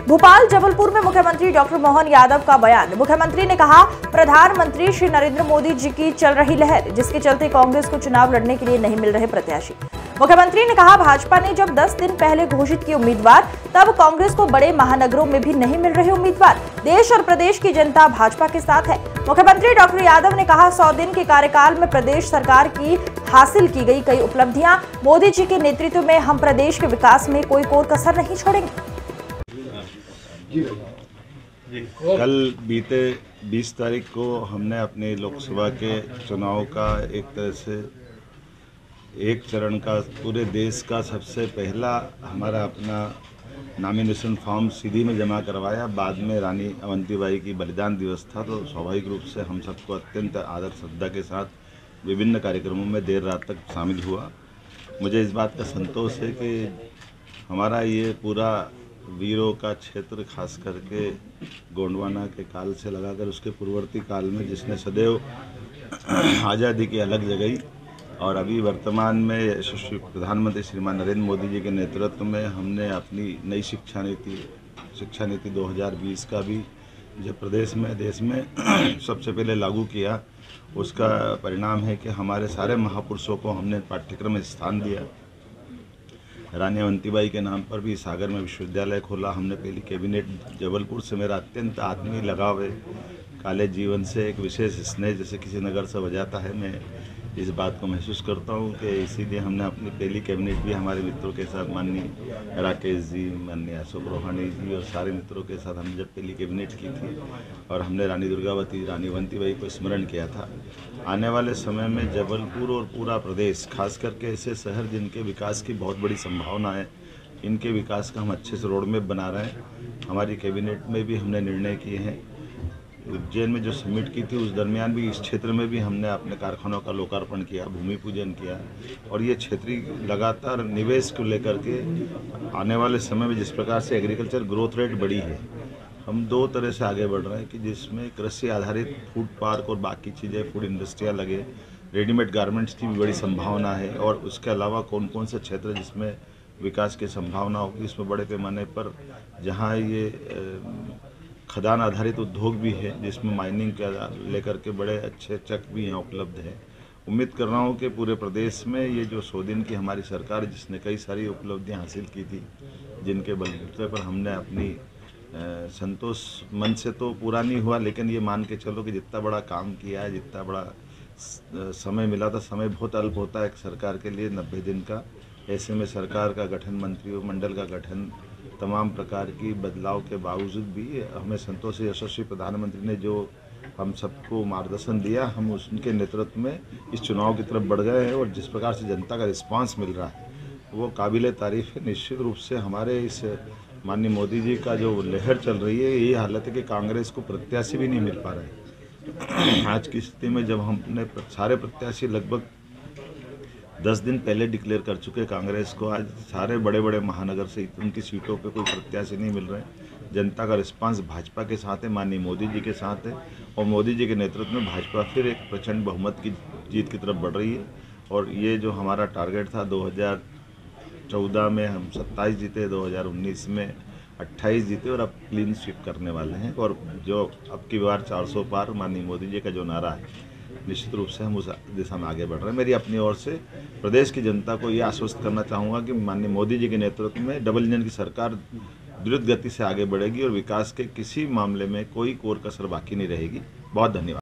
भोपाल जबलपुर में मुख्यमंत्री डॉक्टर मोहन यादव का बयान। मुख्यमंत्री ने कहा, प्रधानमंत्री श्री नरेंद्र मोदी जी की चल रही लहर, जिसके चलते कांग्रेस को चुनाव लड़ने के लिए नहीं मिल रहे प्रत्याशी। मुख्यमंत्री ने कहा, भाजपा ने जब 10 दिन पहले घोषित किए उम्मीदवार, तब कांग्रेस को बड़े महानगरों में भी नहीं मिल रहे उम्मीदवार। देश और प्रदेश की जनता भाजपा के साथ है। मुख्यमंत्री डॉक्टर यादव ने कहा, 100 दिन के कार्यकाल में प्रदेश सरकार की हासिल की गई कई उपलब्धियां, मोदी जी के नेतृत्व में हम प्रदेश के विकास में कोई कोर कसर नहीं छोड़ेंगे। कल बीते 20 तारीख को हमने अपने लोकसभा के चुनाव का एक तरह से एक चरण का पूरे देश का सबसे पहला हमारा अपना नॉमिनेशन फॉर्म सीधी में जमा करवाया। बाद में रानी अवंतीबाई की बलिदान दिवस था, तो स्वाभाविक रूप से हम सबको अत्यंत आदर श्रद्धा के साथ विभिन्न कार्यक्रमों में देर रात तक शामिल हुआ। मुझे इस बात का संतोष है कि हमारा ये पूरा वीरों का क्षेत्र, खास करके गोंडवाना के काल से लगाकर उसके पूर्ववर्ती काल में, जिसने सदैव आज़ादी की अलग जगाई, और अभी वर्तमान में यशस्वी प्रधानमंत्री श्रीमान नरेंद्र मोदी जी के नेतृत्व में हमने अपनी नई शिक्षा नीति 2020 का भी जो प्रदेश में देश में सबसे पहले लागू किया, उसका परिणाम है कि हमारे सारे महापुरुषों को हमने पाठ्यक्रम में स्थान दिया। रानी अवंतीबाई के नाम पर भी सागर में विश्वविद्यालय खोला हमने। पहली कैबिनेट जबलपुर से मेरा अत्यंत आत्मीय लगाव है। कॉलेज जीवन से एक विशेष स्नेह जैसे किसी नगर से बजाता है। मैं इस बात को महसूस करता हूँ कि इसीलिए हमने अपनी पहली कैबिनेट भी हमारे मित्रों के साथ, माननीय राकेश जी, माननीय अशोक रोहानी जी और सारे मित्रों के साथ हमने जब पहली कैबिनेट की थी, और हमने रानी दुर्गावती, रानी अवंतीबाई को स्मरण किया था। आने वाले समय में जबलपुर और पूरा प्रदेश, खास करके ऐसे शहर जिनके विकास की बहुत बड़ी संभावना है, इनके विकास का हम अच्छे से रोड मैप बना रहे हैं। हमारी कैबिनेट में भी हमने निर्णय किए हैं। उज्जैन में जो समिट की थी उस दरमियान भी इस क्षेत्र में भी हमने अपने कारखानों का लोकार्पण किया, भूमि पूजन किया, और ये क्षेत्रीय लगातार निवेश को लेकर के आने वाले समय में जिस प्रकार से एग्रीकल्चर ग्रोथ रेट बढ़ी है, हम दो तरह से आगे बढ़ रहे हैं कि जिसमें कृषि आधारित फूड पार्क और बाकी चीज़ें, फूड इंडस्ट्रियाँ लगे, रेडीमेड गारमेंट्स की भी बड़ी संभावना है, और उसके अलावा कौन कौन से क्षेत्र जिसमें विकास की संभावना होगी, इसमें बड़े पैमाने पर जहाँ ये खदान आधारित उद्योग भी है, जिसमें माइनिंग का लेकर के बड़े अच्छे चक भी यहाँ उपलब्ध है। उम्मीद कर रहा हूँ कि पूरे प्रदेश में ये जो 100 दिन की हमारी सरकार, जिसने कई सारी उपलब्धियाँ हासिल की थी, जिनके बलबूते पर हमने अपनी संतोष मन से तो पूरा नहीं हुआ, लेकिन ये मान के चलो कि जितना बड़ा काम किया है, जितना बड़ा समय मिला था, समय बहुत अल्प होता है एक सरकार के लिए, 90 दिन का। ऐसे में सरकार का गठन, मंत्रिमंडल का गठन, तमाम प्रकार की बदलाव के बावजूद भी हमें संतोष है। यशस्वी प्रधानमंत्री ने जो हम सबको मार्गदर्शन दिया, हम उनके नेतृत्व में इस चुनाव की तरफ बढ़ गए हैं, और जिस प्रकार से जनता का रिस्पांस मिल रहा है वो काबिले तारीफ है। निश्चित रूप से हमारे इस माननीय मोदी जी का जो लहर चल रही है, ये हालत है कि कांग्रेस को प्रत्याशी भी नहीं मिल पा रहे। आज की स्थिति में जब हमने सारे प्रत्याशी लगभग 10 दिन पहले डिक्लेयर कर चुके कांग्रेस को, आज सारे बड़े बड़े महानगर से उनकी सीटों पे कोई प्रत्याशी नहीं मिल रहे हैं। जनता का रिस्पांस भाजपा के साथ है, माननीय मोदी जी के साथ है, और मोदी जी के नेतृत्व में भाजपा फिर एक प्रचंड बहुमत की जीत की तरफ बढ़ रही है। और ये जो हमारा टारगेट था, 2014 में हम 27 जीते, 2019 में 28 जीते, और अब क्लीन स्वीप करने वाले हैं। और जो अब की बार 400 पार माननीय मोदी जी का जो नारा है, निश्चित रूप से हम उस दिशा में आगे बढ़ रहे हैं। मेरी अपनी ओर से प्रदेश की जनता को ये आश्वस्त करना चाहूँगा कि माननीय मोदी जी के नेतृत्व में डबल इंजन की सरकार द्रुत गति से आगे बढ़ेगी, और विकास के किसी मामले में कोई कोर कसर बाकी नहीं रहेगी। बहुत धन्यवाद।